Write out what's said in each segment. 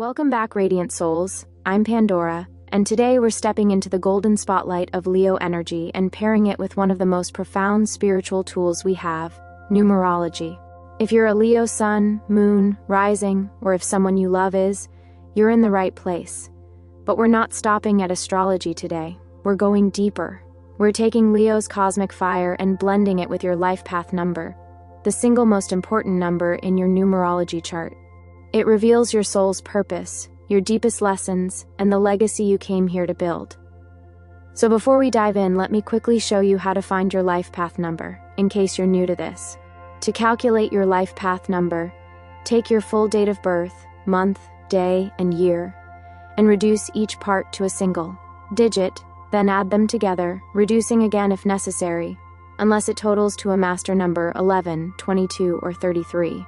Welcome back, Radiant Souls. I'm Pandora, and today we're stepping into the golden spotlight of Leo energy and pairing it with one of the most profound spiritual tools we have, numerology. If you're a Leo sun, moon, rising, or if someone you love is, you're in the right place. But we're not stopping at astrology today. We're going deeper. We're taking Leo's cosmic fire and blending it with your life path number, the single most important number in your numerology chart. It reveals your soul's purpose, your deepest lessons, and the legacy you came here to build. So before we dive in, let me quickly show you how to find your life path number, in case you're new to this. To calculate your life path number, take your full date of birth, month, day, and year, and reduce each part to a single digit, then add them together, reducing again if necessary, unless it totals to a master number 11, 22, or 33.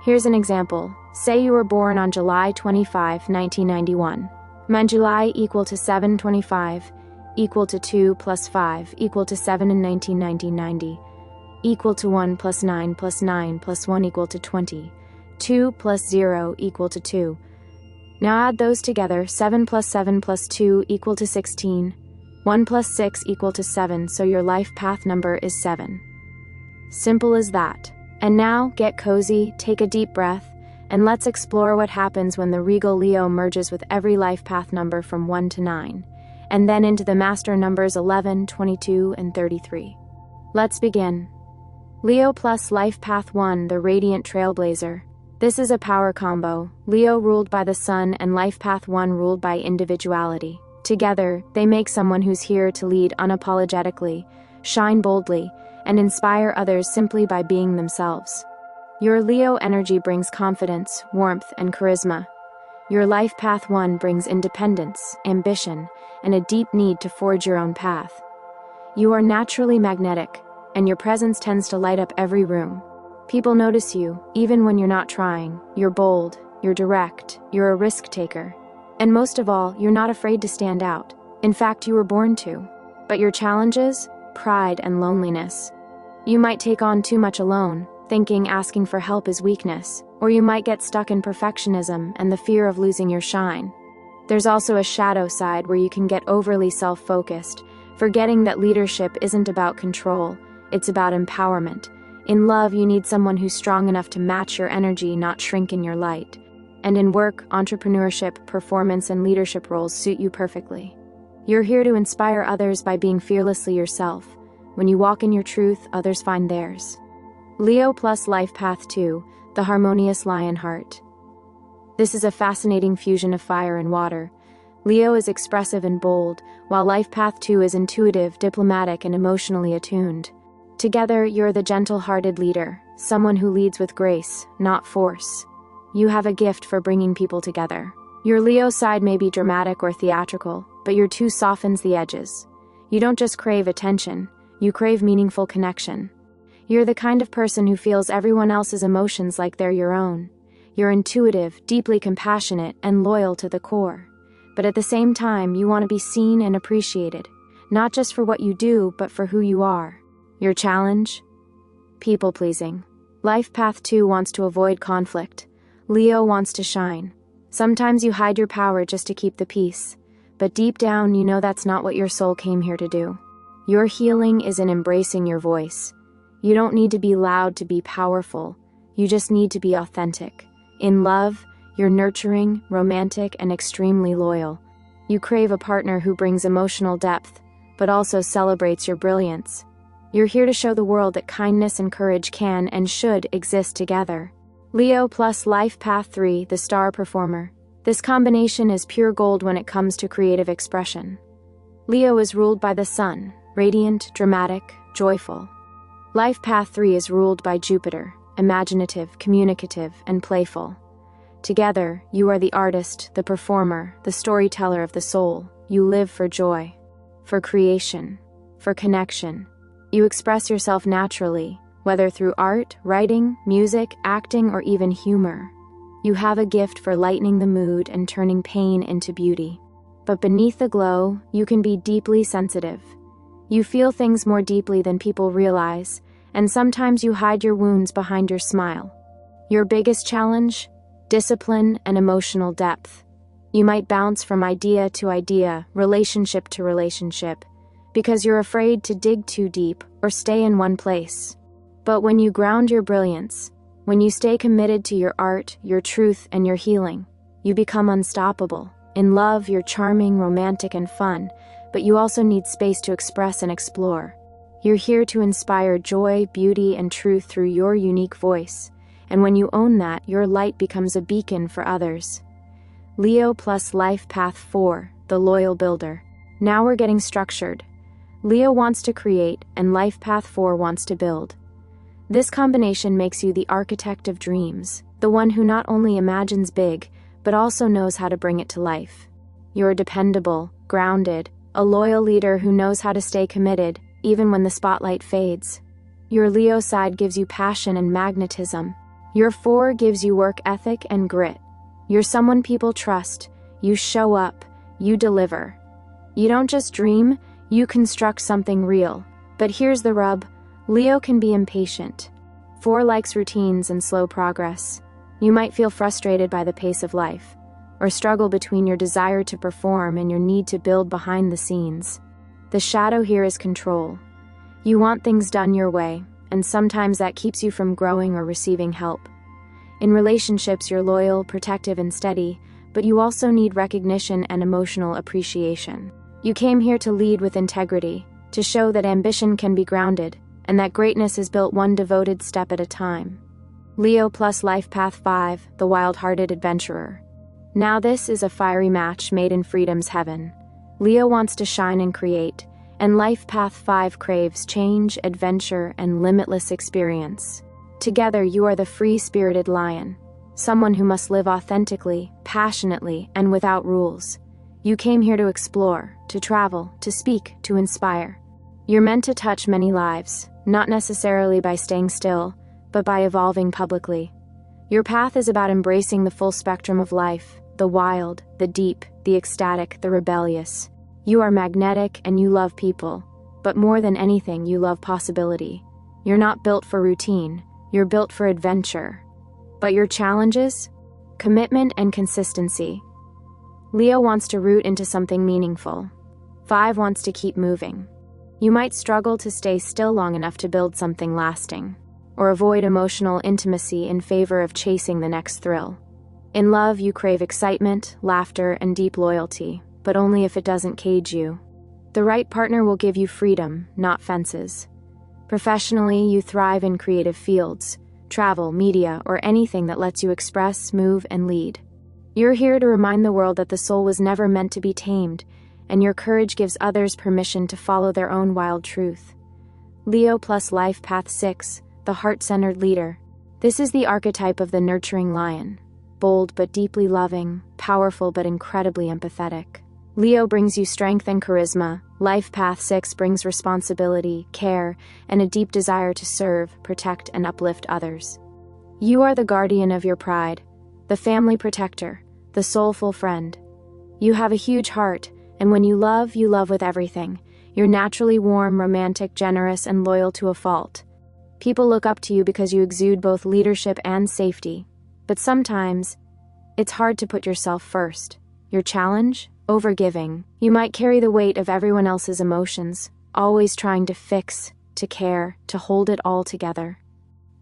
Here's an example. Say you were born on July 25, 1991. My July equal to 7/25, equal to 2 plus 5, equal to 7 in 1990, equal to 1 plus 9 plus 9 plus 1 equal to 20, 2 plus 0 equal to 2. Now add those together, 7 plus 2 equal to 16, 1 plus 6 equal to 7, so your life path number is 7. Simple as that. And now, get cozy, take a deep breath, and let's explore what happens when the regal Leo merges with every life path number from 1 to 9, and then into the master numbers 11, 22, and 33. Let's begin. Leo plus life path 1, the radiant trailblazer. This is a power combo, Leo ruled by the sun and life path 1 ruled by individuality. Together, they make someone who's here to lead unapologetically, shine boldly, and inspire others simply by being themselves. Your Leo energy brings confidence, warmth, and charisma. Your life path 1 brings independence, ambition, and a deep need to forge your own path. You are naturally magnetic, and your presence tends to light up every room. People notice you, even when you're not trying. You're bold, you're direct, you're a risk taker. And most of all, you're not afraid to stand out. In fact, you were born to. But your challenges? Pride and loneliness. You might take on too much alone, thinking asking for help is weakness, or you might get stuck in perfectionism and the fear of losing your shine. There's also a shadow side where you can get overly self-focused, forgetting that leadership isn't about control, it's about empowerment. In love, you need someone who's strong enough to match your energy, not shrink in your light. And in work, entrepreneurship, performance, and leadership roles suit you perfectly. You're here to inspire others by being fearlessly yourself. When you walk in your truth, others find theirs. Leo plus life path 2, the harmonious lion heart. This is a fascinating fusion of fire and water. Leo is expressive and bold, while life path 2 is intuitive, diplomatic, and emotionally attuned. Together, you're the gentle-hearted leader, someone who leads with grace, not force. You have a gift for bringing people together. Your Leo side may be dramatic or theatrical, but your 2 softens the edges. You don't just crave attention, you crave meaningful connection. You're the kind of person who feels everyone else's emotions like they're your own. You're intuitive, deeply compassionate, and loyal to the core. But at the same time, you want to be seen and appreciated, not just for what you do, but for who you are. Your challenge? People-pleasing. Life path 2 wants to avoid conflict. Leo wants to shine. Sometimes you hide your power just to keep the peace, but deep down you know that's not what your soul came here to do. Your healing is in embracing your voice. You don't need to be loud to be powerful, you just need to be authentic. In love, you're nurturing, romantic, and extremely loyal. You crave a partner who brings emotional depth, but also celebrates your brilliance. You're here to show the world that kindness and courage can and should exist together. Leo plus life path 3, the star performer. This combination is pure gold when it comes to creative expression. Leo is ruled by the sun, radiant, dramatic, joyful. Life path 3 is ruled by Jupiter, imaginative, communicative, and playful. Together, you are the artist, the performer, the storyteller of the soul. You live for joy, for creation, for connection. You express yourself naturally, whether through art, writing, music, acting, or even humor. You have a gift for lightening the mood and turning pain into beauty. But beneath the glow, you can be deeply sensitive. You feel things more deeply than people realize, and sometimes you hide your wounds behind your smile. Your biggest challenge? discipline, and emotional depth. You might bounce from idea to idea, relationship to relationship, because you're afraid to dig too deep or stay in one place. But when you ground your brilliance, when you stay committed to your art, your truth, and your healing, you become unstoppable. In love, you're charming, romantic, and fun, but you also need space to express and explore. You're here to inspire joy, beauty, and truth through your unique voice, and when you own that, your light becomes a beacon for others. Leo plus Life Path 4, the loyal builder. Now we're getting structured. Leo wants to create, and Life Path 4 wants to build. This combination makes you the architect of dreams, the one who not only imagines big, but also knows how to bring it to life. You're dependable, grounded, a loyal leader who knows how to stay committed, even when the spotlight fades. Your Leo side gives you passion and magnetism. Your 4 gives you work ethic and grit. You're someone people trust. You show up. You deliver. You don't just dream, you construct something real. But here's the rub. Leo can be impatient. 4 likes routines and slow progress. You might feel frustrated by the pace of life, or struggle between your desire to perform and your need to build behind the scenes. The shadow here is control. You want things done your way, and sometimes that keeps you from growing or receiving help. In relationships, you're loyal, protective, and steady, but you also need recognition and emotional appreciation. You came here to lead with integrity, to show that ambition can be grounded, and that greatness is built one devoted step at a time. Leo plus Life Path 5, the wild-hearted adventurer. Now this is a fiery match made in freedom's heaven. Leo wants to shine and create, and Life Path 5 craves change, adventure, and limitless experience. Together, you are the free-spirited lion, someone who must live authentically, passionately, and without rules. You came here to explore, to travel, to speak, to inspire. You're meant to touch many lives, not necessarily by staying still, but by evolving publicly. Your path is about embracing the full spectrum of life, the wild, the deep, the ecstatic, the rebellious. You are magnetic and you love people, but more than anything, you love possibility. You're not built for routine, you're built for adventure. But your challenges? Commitment and consistency. Leo wants to root into something meaningful. 5 wants to keep moving. You might struggle to stay still long enough to build something lasting, or avoid emotional intimacy in favor of chasing the next thrill. In love, you crave excitement, laughter, and deep loyalty, but only if it doesn't cage you. The right partner will give you freedom, not fences. Professionally, you thrive in creative fields, travel, media, or anything that lets you express, move, and lead. You're here to remind the world that the soul was never meant to be tamed, and your courage gives others permission to follow their own wild truth. Leo plus Life Path 6, the heart-centered leader. This is the archetype of the nurturing lion. Bold but deeply loving, powerful but incredibly empathetic. Leo brings you strength and charisma. Life Path 6 brings responsibility, care, and a deep desire to serve, protect, and uplift others. You are the guardian of your pride, the family protector, the soulful friend. You have a huge heart, and when you love with everything. You're naturally warm, romantic, generous, and loyal to a fault. People look up to you because you exude both leadership and safety. But sometimes, it's hard to put yourself first. Your challenge? Overgiving. You might carry the weight of everyone else's emotions, always trying to fix, to care, to hold it all together.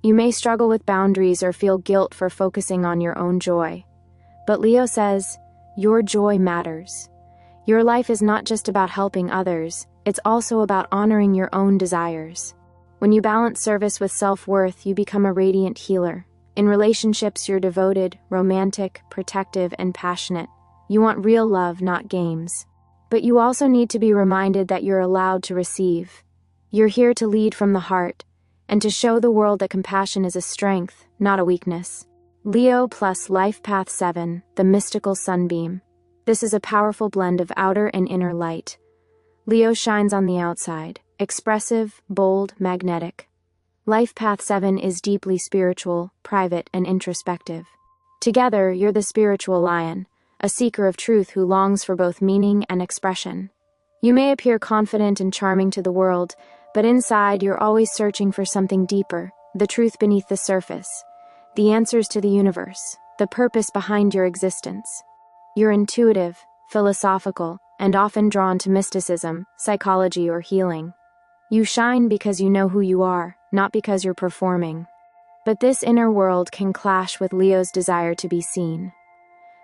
You may struggle with boundaries or feel guilt for focusing on your own joy. But Leo says, your joy matters. Your life is not just about helping others, it's also about honoring your own desires. When you balance service with self-worth, you become a radiant healer. In relationships, you're devoted, romantic, protective, and passionate. You want real love, not games. But you also need to be reminded that you're allowed to receive. You're here to lead from the heart, and to show the world that compassion is a strength, not a weakness. Leo plus Life Path 7, the mystical sunbeam. This is a powerful blend of outer and inner light. Leo shines on the outside, expressive, bold, magnetic. Life Path 7 is deeply spiritual, private, and introspective. Together, you're the spiritual lion, a seeker of truth who longs for both meaning and expression. You may appear confident and charming to the world, but inside you're always searching for something deeper, the truth beneath the surface, the answers to the universe. the purpose behind your existence. You're intuitive, philosophical, and often drawn to mysticism, psychology, or healing. You shine because you know who you are, not because you're performing. But this inner world can clash with Leo's desire to be seen.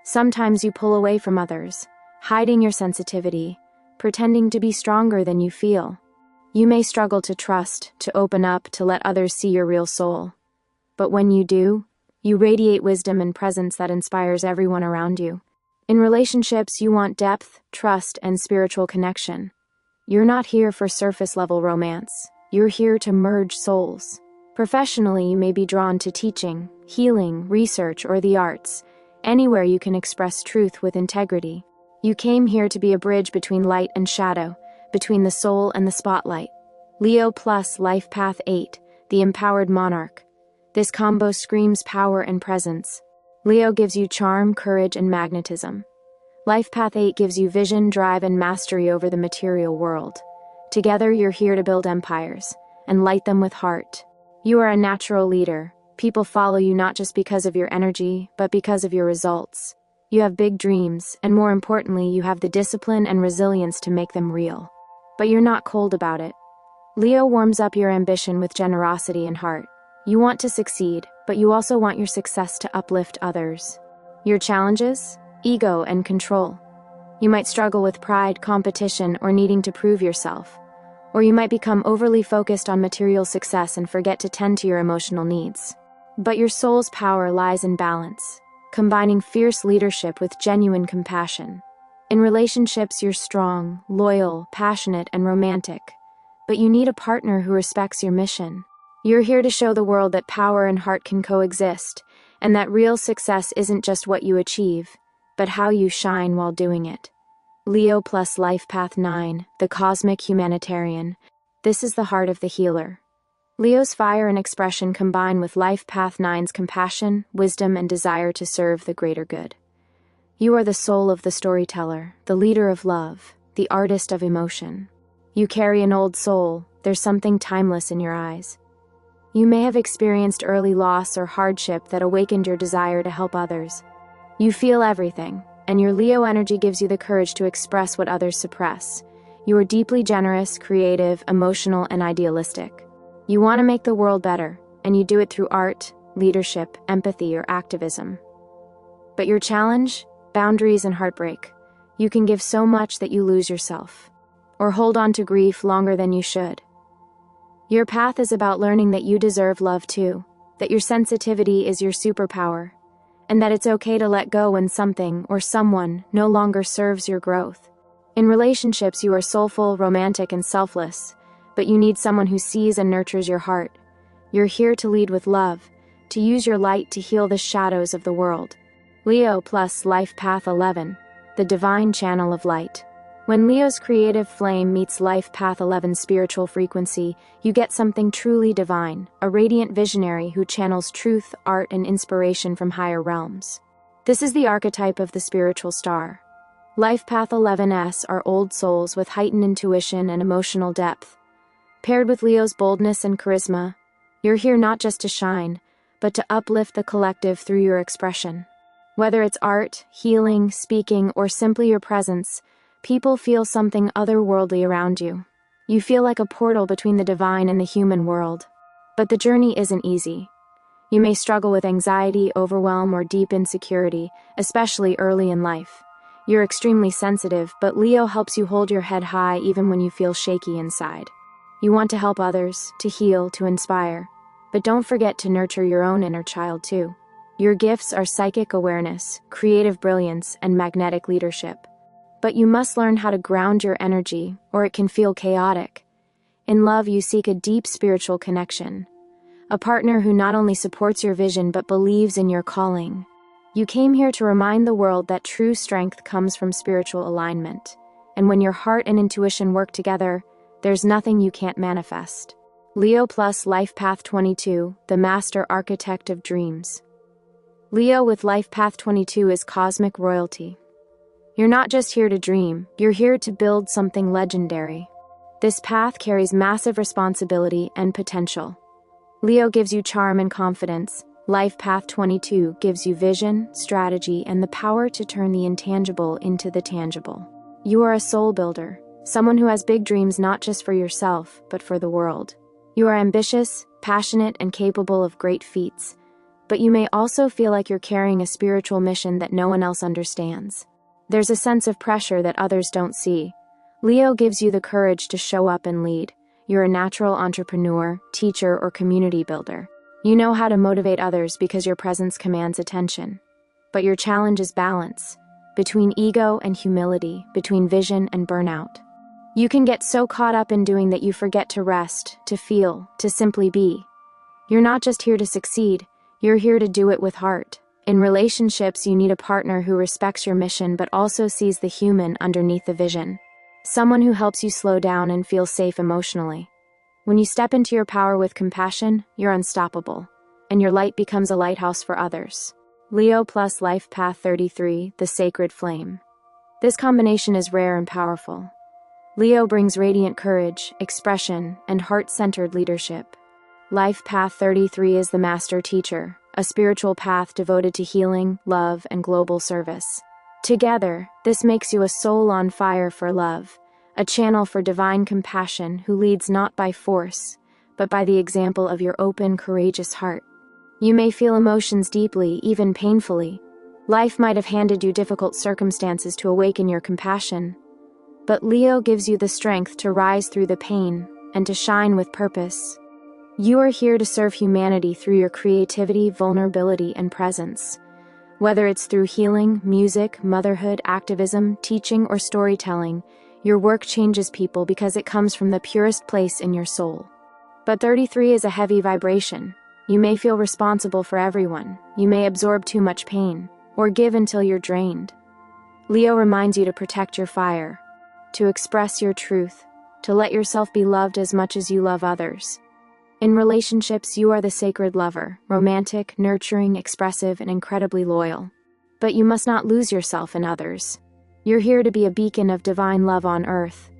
Sometimes you pull away from others, hiding your sensitivity, pretending to be stronger than you feel. You may struggle to trust, to open up, to let others see your real soul. But when you do, you radiate wisdom and presence that inspires everyone around you. In relationships, you want depth, trust, and spiritual connection. You're not here for surface-level romance. You're here to merge souls. Professionally, you may be drawn to teaching, healing, research, or the arts, anywhere you can express truth with integrity. You came here to be a bridge between light and shadow, between the soul and the spotlight. Leo plus Life Path 8, the empowered monarch. This combo screams power and presence. Leo gives you charm, courage, and magnetism. Life Path 8 gives you vision, drive, and mastery over the material world. Together, you're here to build empires and light them with heart. You are a natural leader. People follow you not just because of your energy, but because of your results. You have big dreams, and more importantly, you have the discipline and resilience to make them real. But you're not cold about it. Leo warms up your ambition with generosity and heart. You want to succeed, but you also want your success to uplift others. Your challenges? Ego and control. You might struggle with pride, competition, or needing to prove yourself. Or you might become overly focused on material success and forget to tend to your emotional needs. But your soul's power lies in balance, combining fierce leadership with genuine compassion. In relationships, you're strong, loyal, passionate, and romantic. But you need a partner who respects your mission. You're here to show the world that power and heart can coexist, and that real success isn't just what you achieve, but how you shine while doing it. Leo plus Life Path 9, the cosmic humanitarian. This is the heart of the healer. Leo's fire and expression combine with Life Path 9's compassion, wisdom, and desire to serve the greater good. You are the soul of the storyteller, the leader of love, the artist of emotion. You carry an old soul. There's something timeless in your eyes. You may have experienced early loss or hardship that awakened your desire to help others. You feel everything, and your Leo energy gives you the courage to express what others suppress. You are deeply generous, creative, emotional, and idealistic. You want to make the world better, and you do it through art, leadership, empathy, or activism. But your challenge? Boundaries and heartbreak. You can give so much that you lose yourself, or hold on to grief longer than you should. Your path is about learning that you deserve love too, that your sensitivity is your superpower, and that it's okay to let go when something or someone no longer serves your growth. In relationships, you are soulful, romantic, and selfless, but you need someone who sees and nurtures your heart. You're here to lead with love, to use your light to heal the shadows of the world. Leo plus Life Path 11, the divine channel of light. When Leo's creative flame meets Life Path 11's spiritual frequency, you get something truly divine, a radiant visionary who channels truth, art, and inspiration from higher realms. This is the archetype of the spiritual star. Life Path 11s are old souls with heightened intuition and emotional depth. Paired with Leo's boldness and charisma, you're here not just to shine, but to uplift the collective through your expression. Whether it's art, healing, speaking, or simply your presence, people feel something otherworldly around you. You feel like a portal between the divine and the human world. But the journey isn't easy. You may struggle with anxiety, overwhelm, or deep insecurity, especially early in life. You're extremely sensitive, but Leo helps you hold your head high even when you feel shaky inside. You want to help others, to heal, to inspire. But don't forget to nurture your own inner child too. Your gifts are psychic awareness, creative brilliance, and magnetic leadership. But you must learn how to ground your energy, or it can feel chaotic. In love, you seek a deep spiritual connection. A partner who not only supports your vision but believes in your calling. You came here to remind the world that true strength comes from spiritual alignment. And when your heart and intuition work together, there's nothing you can't manifest. Leo plus Life Path 22, the master architect of dreams. Leo with Life Path 22 is cosmic royalty. You're not just here to dream, you're here to build something legendary. This path carries massive responsibility and potential. Leo gives you charm and confidence, Life Path 22 gives you vision, strategy, and the power to turn the intangible into the tangible. You are a soul builder, someone who has big dreams not just for yourself, but for the world. You are ambitious, passionate, and capable of great feats, but you may also feel like you're carrying a spiritual mission that no one else understands. There's a sense of pressure that others don't see. Leo gives you the courage to show up and lead. You're a natural entrepreneur, teacher, or community builder. You know how to motivate others because your presence commands attention. But your challenge is balance, between ego and humility, between vision and burnout. You can get so caught up in doing that you forget to rest, to feel, to simply be. You're not just here to succeed, you're here to do it with heart. In relationships, you need a partner who respects your mission but also sees the human underneath the vision. Someone who helps you slow down and feel safe emotionally. When you step into your power with compassion, you're unstoppable, and your light becomes a lighthouse for others. Leo plus Life Path 33, the sacred flame. This combination is rare and powerful. Leo brings radiant courage, expression, and heart-centered leadership. Life Path 33 is the master teacher, a spiritual path devoted to healing, love, and global service. Together, this makes you a soul on fire for love, a channel for divine compassion who leads not by force, but by the example of your open, courageous heart. You may feel emotions deeply, even painfully. Life might have handed you difficult circumstances to awaken your compassion. But Leo gives you the strength to rise through the pain and to shine with purpose. You are here to serve humanity through your creativity, vulnerability, and presence. Whether it's through healing, music, motherhood, activism, teaching, or storytelling, your work changes people because it comes from the purest place in your soul. But 33 is a heavy vibration. You may feel responsible for everyone. You may absorb too much pain, or give until you're drained. Leo reminds you to protect your fire, to express your truth, to let yourself be loved as much as you love others. In relationships, you are the sacred lover, romantic, nurturing, expressive, and incredibly loyal. But you must not lose yourself in others. You're here to be a beacon of divine love on earth.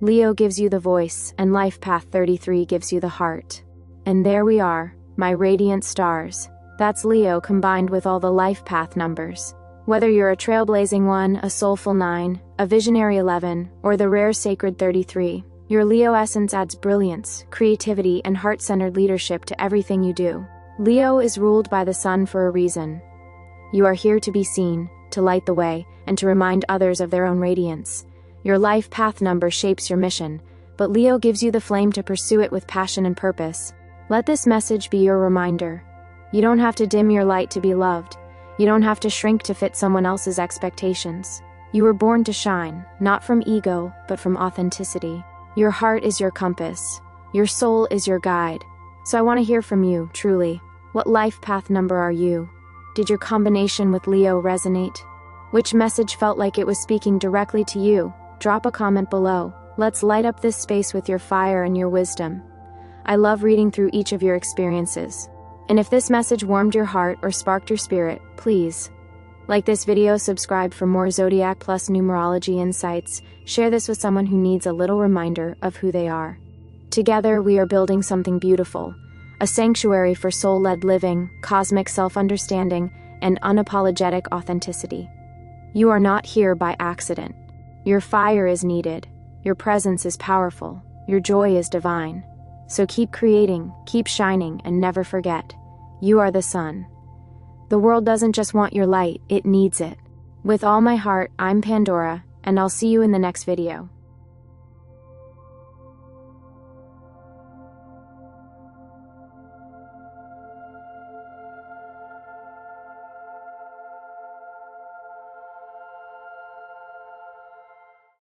Leo gives you the voice, and Life Path 33 gives you the heart. And there we are, my radiant stars. That's Leo combined with all the life path numbers. Whether you're a trailblazing 1, a soulful 9, a visionary 11, or the rare sacred 33, your Leo essence adds brilliance, creativity, and heart-centered leadership to everything you do. Leo is ruled by the sun for a reason. You are here to be seen, to light the way, and to remind others of their own radiance. Your life path number shapes your mission, but Leo gives you the flame to pursue it with passion and purpose. Let this message be your reminder. You don't have to dim your light to be loved. You don't have to shrink to fit someone else's expectations. You were born to shine, not from ego, but from authenticity. Your heart is your compass. Your soul is your guide. So I want to hear from you, truly. What life path number are you? Did your combination with Leo resonate? Which message felt like it was speaking directly to you? Drop a comment below. Let's light up this space with your fire and your wisdom. I love reading through each of your experiences. And if this message warmed your heart or sparked your spirit, please like this video, subscribe for more Zodiac plus numerology insights, share this with someone who needs a little reminder of who they are. Together, we are building something beautiful, a sanctuary for soul-led living, cosmic self-understanding, and unapologetic authenticity. You are not here by accident. Your fire is needed, your presence is powerful, your joy is divine. So keep creating, keep shining, and never forget, you are the sun. The world doesn't just want your light, it needs it. With all my heart, I'm Pandora, and I'll see you in the next video.